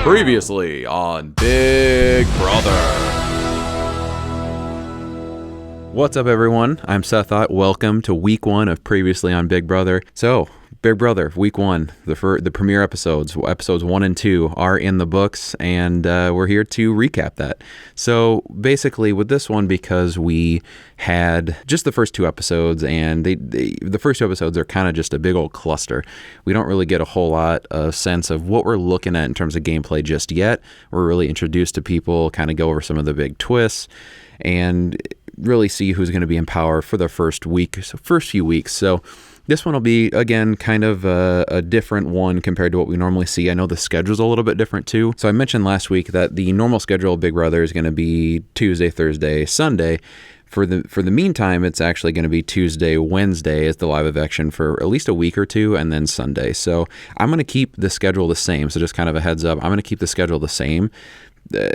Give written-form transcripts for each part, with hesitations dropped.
Previously on Big Brother. What's up, everyone? I'm Seth Ott. Welcome to week one of Previously on Big Brother. So, Big Brother, week one, the premiere episodes 1 and 2 are in the books, and we're here to recap that. So basically with this one, because we had just the first 2 episodes, and the first 2 episodes are kind of just a big old cluster. We don't really get a whole lot of sense of what we're looking at in terms of gameplay just yet. We're really introduced to people, kind of go over some of the big twists, and really see who's going to be in power for the first few weeks. So this one will be, again, kind of a different one compared to what we normally see. I know the schedule's a little bit different too. So I mentioned last week that the normal schedule of Big Brother is going to be Tuesday, Thursday, Sunday. For the meantime, it's actually going to be Tuesday, Wednesday as the live eviction for at least a week or two, and then Sunday. So I'm going to keep the schedule the same. So just kind of a heads up, I'm going to keep the schedule the same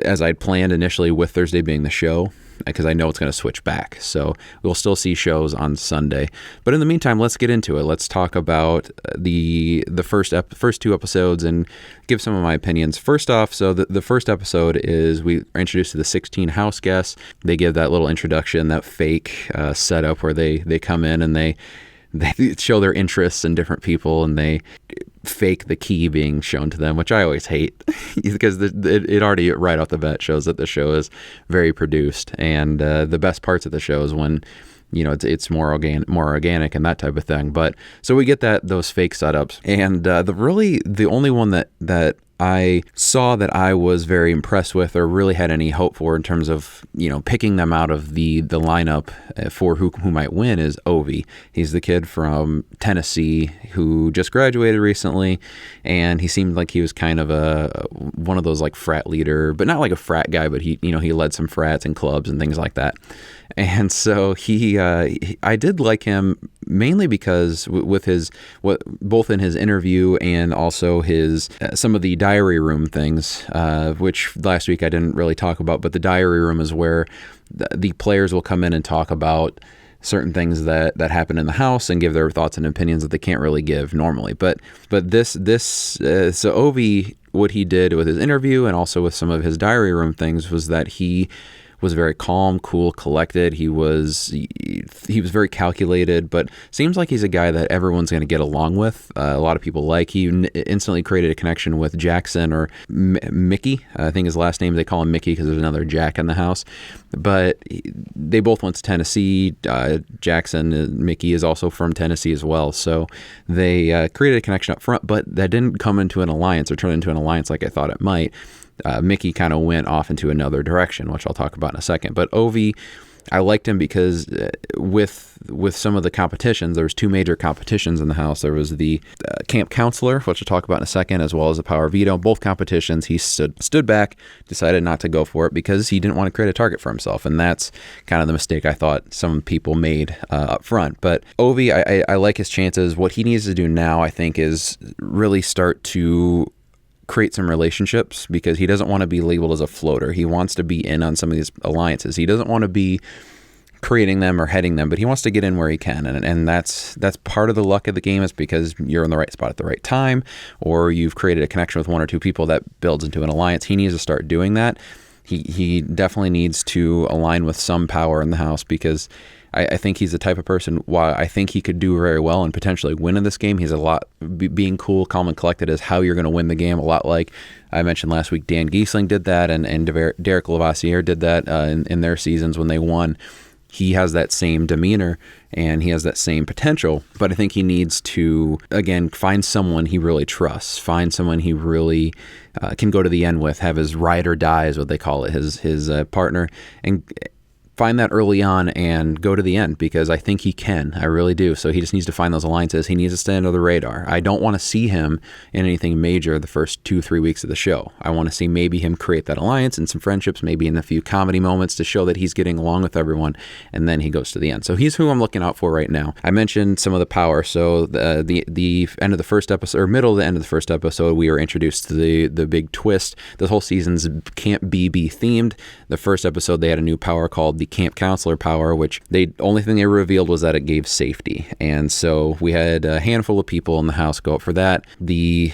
as I'd planned initially, with Thursday being the show, because I know it's going to switch back. So we'll still see shows on Sunday. But in the meantime, let's get into it. Let's talk about the first 2 episodes and give some of my opinions. First off, so the first episode is we are introduced to the 16 house guests. They give that little introduction, that fake setup where they come in and they show their interests in different people, and they fake the key being shown to them, which I always hate because it already right off the bat shows that the show is very produced, and the best parts of the show is when it's more organic and that type of thing. But so we get those fake setups, and the only one that I saw that I was very impressed with or really had any hope for in terms of, picking them out of the lineup for who might win is Ovi. He's the kid from Tennessee who just graduated recently, and he seemed like he was kind of one of those like frat leader, but not like a frat guy, but he led some frats and clubs and things like that. And so I did like him mainly because both in his interview and also his some of the diary room things, which last week I didn't really talk about, but the diary room is where the players will come in and talk about certain things that happen in the house and give their thoughts and opinions that they can't really give normally. But so Ovi, what he did with his interview and also with some of his diary room things was that he was very calm, cool, collected. He was very calculated, but seems like he's a guy that everyone's going to get along with. A lot of people like. He instantly created a connection with Jackson or Mickey. I think his last name, they call him Mickey because there's another Jack in the house. But they both went to Tennessee. Jackson, Mickey, is also from Tennessee as well. So they created a connection up front, but that didn't come into an alliance or turn into an alliance like I thought it might. Mickey kind of went off into another direction, which I'll talk about in a second. But Ovi, I liked him because with some of the competitions, there was 2 major competitions in the house. There was the camp counselor, which I'll talk about in a second, as well as the power veto. Both competitions, he stood back, decided not to go for it because he didn't want to create a target for himself. And that's kind of the mistake I thought some people made up front. But Ovi, I like his chances. What he needs to do now, I think, is really start to create some relationships, because he doesn't want to be labeled as a floater. He wants to be in on some of these alliances. He doesn't want to be creating them or heading them, but he wants to get in where he can. And that's part of the luck of the game, is because you're in the right spot at the right time, or you've created a connection with 1 or 2 people that builds into an alliance. He needs to start doing that. He definitely needs to align with some power in the house, because I think he's the type of person, while I think he could do very well and potentially win in this game, he's a lot, being cool, calm, and collected is how you're going to win the game, a lot like I mentioned last week. Dan Giesling did that, and Derek Lavoisier did that in their seasons when they won. He has that same demeanor and he has that same potential, but I think he needs to, again, find someone he really trusts, find someone he really can go to the end with, have his ride or die is what they call it, his partner, and find that early on and go to the end, because I think he can. I really do. So he just needs to find those alliances. He needs to stay under the radar. I don't want to see him in anything major the first 2-3 weeks of the show. I want to see maybe him create that alliance and some friendships, maybe in a few comedy moments to show that he's getting along with everyone, and then he goes to the end. So he's who I'm looking out for right now. I mentioned some of the power. So the end of the first episode, or middle of the end of the first episode, we were introduced to the big twist. The whole season's Camp BB themed. The first episode, they had a new power called the the camp counselor power, which the only thing they revealed was that it gave safety. And so we had a handful of people in the house go up for that. The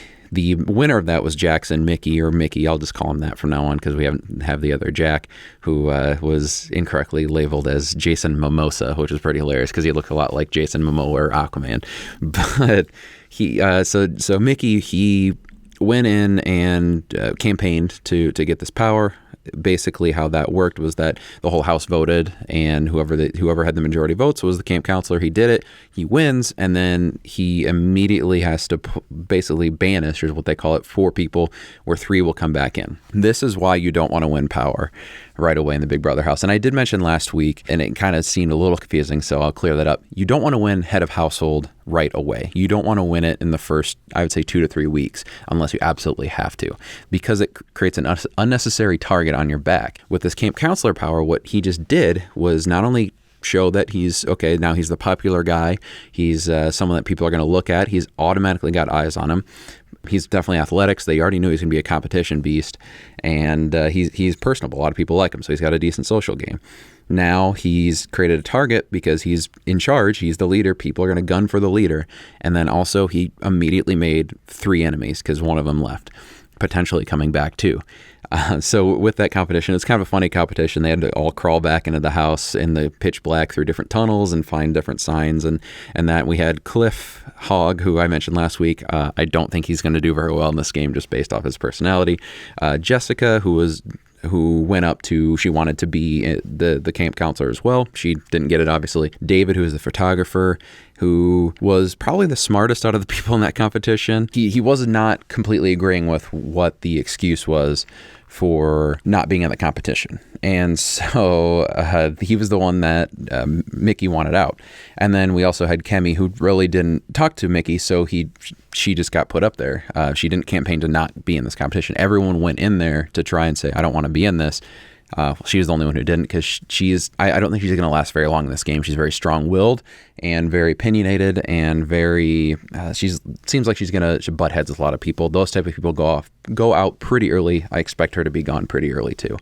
winner of that was Jackson Mickey, or Mickey. I'll just call him that from now on because we have the other Jack, who was incorrectly labeled as Jason Momoa, which is pretty hilarious because he looked a lot like Jason Momoa or Aquaman. But so Mickey, he went in and campaigned to get this power. Basically, how that worked was that the whole house voted, and whoever had the majority votes was the camp counselor. He did it. He wins, and then he immediately has to basically banish, is what they call it, 4 people, where 3 will come back in. This is why you don't want to win power right away in the Big Brother house. And I did mention last week, and it kind of seemed a little confusing, so I'll clear that up. You don't want to win head of household right away. You don't want to win it in the first, I would say, 2 to 3 weeks, unless you absolutely have to, because it creates an unnecessary target on your back. With this camp counselor power, what he just did was not only show that he's okay, now he's the popular guy, he's someone that people are going to look at, he's automatically got eyes on him. He's definitely athletics. They already knew he's going to be a competition beast, and he's personable. A lot of people like him, so he's got a decent social game. Now he's created a target because he's in charge. He's the leader. People are going to gun for the leader. And then also he immediately made 3 enemies because one of them left, potentially coming back too. So with that competition, it's kind of a funny competition. They had to all crawl back into the house in the pitch black through different tunnels and find different signs. And that we had Cliff Hogg, who I mentioned last week. I don't think he's going to do very well in this game just based off his personality. Jessica, who went up to, she wanted to be the camp counselor as well. She didn't get it, obviously. David, who is the photographer, who was probably the smartest out of the people in that competition. He was not completely agreeing with what the excuse was for not being in the competition. And so he was the one that Mickey wanted out. And then we also had Kemi, who really didn't talk to Mickey, so she just got put up there. She didn't campaign to not be in this competition. Everyone went in there to try and say, I don't want to be in this. She was the only one who didn't, because I don't think she's going to last very long in this game. She's very strong-willed and very opinionated and very, seems like she's going to butt heads with a lot of people. Those type of people go out pretty early. I expect her to be gone pretty early too.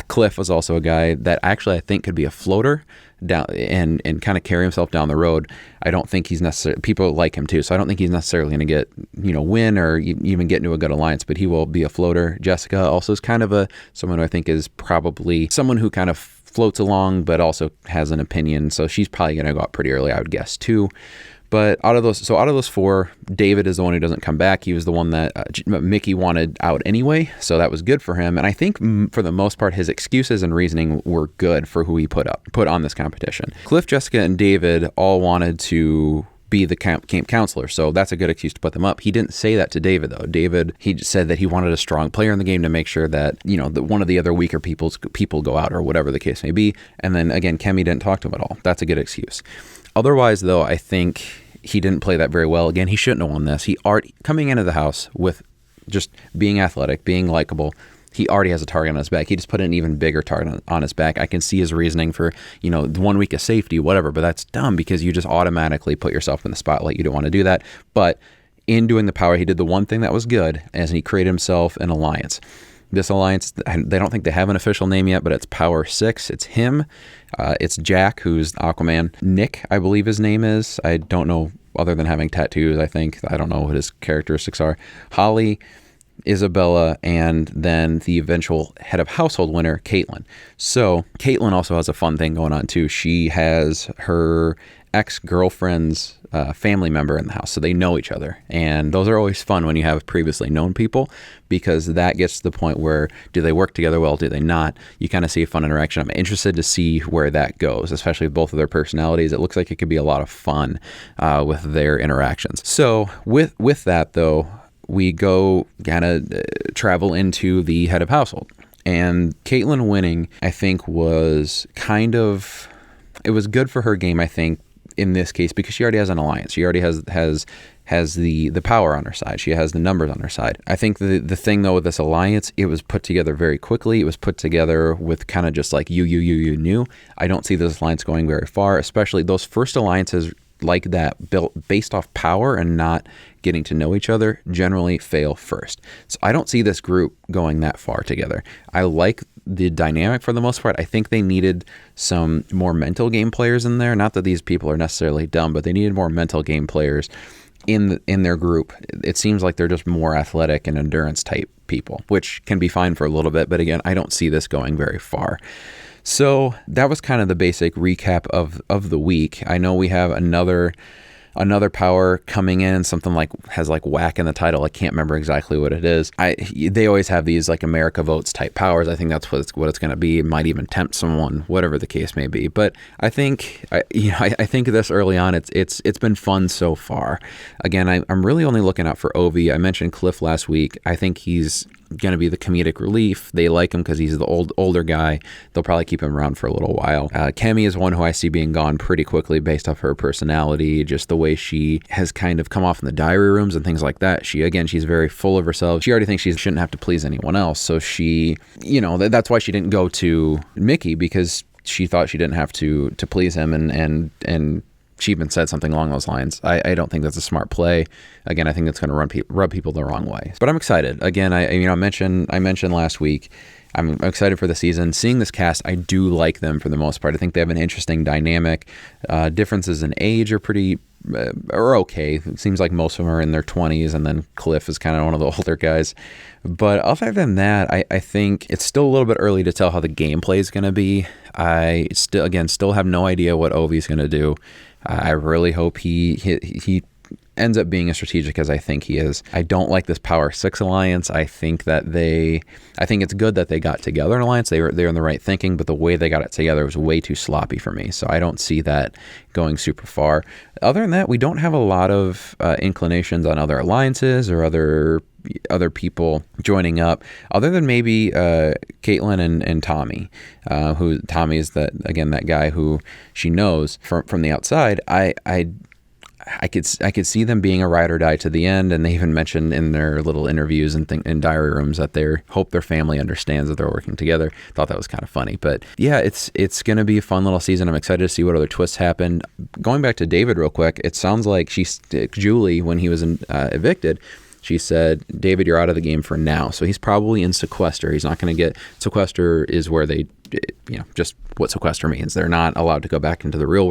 Cliff was also a guy that actually I think could be a floater down and kind of carry himself down the road. I don't think he's necessarily, people like him too, so I don't think he's necessarily going to get, win or even get into a good alliance, but he will be a floater. Jessica also is kind of someone who I think is probably someone who kind of floats along, but also has an opinion. So she's probably going to go out pretty early, I would guess too. But out of those 4, David is the one who doesn't come back. He was the one that Mickey wanted out anyway, so that was good for him. And I think for the most part, his excuses and reasoning were good for who he put on this competition. Cliff, Jessica, and David all wanted to be the camp counselor, so that's a good excuse to put them up. He didn't say that to David, though. David, he said that he wanted a strong player in the game to make sure that, that one of the other weaker people go out, or whatever the case may be. And then again, Kemi didn't talk to him at all. That's a good excuse. Otherwise, though, I think he didn't play that very well. Again, he shouldn't have won this. He coming into the house with just being athletic, being likable, he already has a target on his back. He just put an even bigger target on his back. I can see his reasoning for, 1 week of safety, whatever, but that's dumb because you just automatically put yourself in the spotlight. You don't want to do that. But in doing the power, he did the one thing that was good, as he created himself an alliance. This alliance, they don't think they have an official name yet, but it's Power 6. It's him. It's Jack, who's Aquaman. Nick, I believe his name is. I don't know, other than having tattoos, I think. I don't know what his characteristics are. Holly, Isabella, and then the eventual head of household winner, Caitlin. So Caitlin also has a fun thing going on, too. She has her ex-girlfriend's family member in the house, so they know each other, and those are always fun when you have previously known people, because that gets to the point where, do they work together well, do they not? You kind of see a fun interaction. I'm interested to see where that goes, especially with both of their personalities. It looks like it could be a lot of fun with their interactions. So with that, though, we go kind of travel into the head of household, and Caitlin winning, I think, was it was good for her game, I think, in this case, because she already has an alliance. She already has the power on her side. She has the numbers on her side. I think the thing, though, with this alliance, it was put together very quickly. It was put together with kind of just like you knew. I don't see this alliance going very far, especially those first alliances like that, built based off power and not getting to know each other, generally fail first. So I don't see this group going that far together. I like the dynamic for the most part. I think they needed some more mental game players in there. Not that these people are necessarily dumb, but they needed more mental game players in their group. It seems like they're just more athletic and endurance type people, which can be fine for a little bit. But again, I don't see this going very far. So that was kind of the basic recap of the week. I know we have another power coming in, something like has like whack in the title. I can't remember exactly what it is. They always have these like America Votes type powers. I think that's what it's going to be. It might even tempt someone, whatever the case may be. But I think I think this early on, it's been fun so far. Again, I'm really only looking out for Ovi. I mentioned Cliff last week. I think he's going to be the comedic relief. They like him because he's the older guy. They'll probably keep him around for a little while. Kemi is one who I see being gone pretty quickly based off her personality, just the way she has kind of come off in the diary rooms and things like that. She's very full of herself. She already thinks she shouldn't have to please anyone else. So she, that's why she didn't go to Mickey, because she thought she didn't have to please him, and she even said something along those lines. I don't think that's a smart play. Again, I think that's going to rub people the wrong way. But I'm excited. Again, I mentioned last week, I'm excited for the season. Seeing this cast, I do like them for the most part. I think they have an interesting dynamic. Differences in age are okay. It seems like most of them are in their 20s, and then Cliff is kind of one of the older guys. But other than that, I think it's still a little bit early to tell how the gameplay is going to be. I still have no idea what Ovi's going to do. I really hope he ends up being as strategic as I think he is. I don't like this Power 6 alliance. I think it's good that they got together in alliance. They're in the right thinking, but the way they got it together was way too sloppy for me. So I don't see that going super far. Other than that, we don't have a lot of inclinations on other alliances or other people joining up, other than maybe Caitlyn and Tommy, who Tommy is that guy who she knows from the outside. I could see them being a ride or die to the end, and they even mentioned in their little interviews and in diary rooms that they hope their family understands that they're working together. Thought that was kind of funny, but yeah, it's going to be a fun little season. I'm excited to see what other twists happen. Going back to David real quick, it sounds like Julie, when he was evicted, she said, "David, you're out of the game for now." So he's probably in sequester. He's not going to get sequester. Is where they, just what sequester means. They're not allowed to go back into the real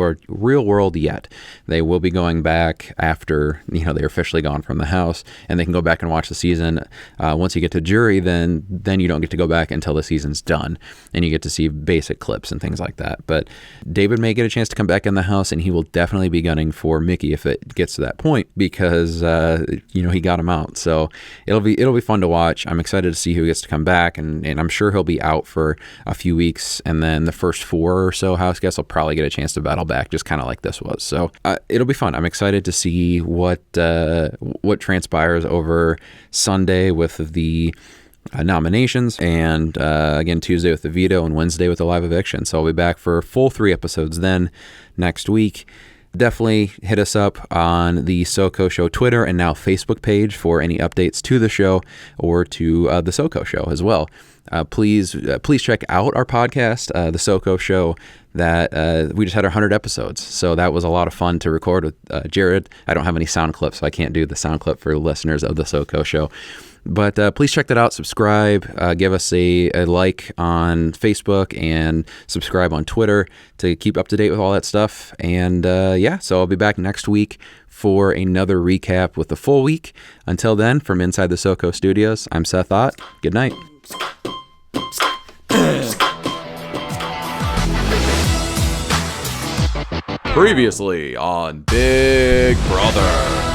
world yet. They will be going back after they're officially gone from the house, and they can go back and watch the season. Once you get to jury, then you don't get to go back until the season's done, and you get to see basic clips and things like that. But David may get a chance to come back in the house, and he will definitely be gunning for Mickey if it gets to that point, because he got him out. So it'll be fun to watch. I'm excited to see who gets to come back, and I'm sure he'll be out for a few weeks, and then the first 4 or so house guests will probably get a chance to battle back, just kind of like this was. So it'll be fun. I'm excited to see what transpires over Sunday with the nominations, and again Tuesday with the veto, and Wednesday with the live eviction. So I'll be back for full 3 episodes then next week. Definitely hit us up on the SoCo Show Twitter and now Facebook page for any updates to the show or to the SoCo Show as well. Please check out our podcast, the SoCo Show, that we just had our 100 episodes. So that was a lot of fun to record with Jared. I don't have any sound clips, so I can't do the sound clip for listeners of the SoCo Show. But please check that out. Subscribe. Give us a like on Facebook, and subscribe on Twitter to keep up to date with all that stuff. And so I'll be back next week for another recap with the full week. Until then, from inside the SoCo studios, I'm Seth Ott. Good night. Previously on Big Brother.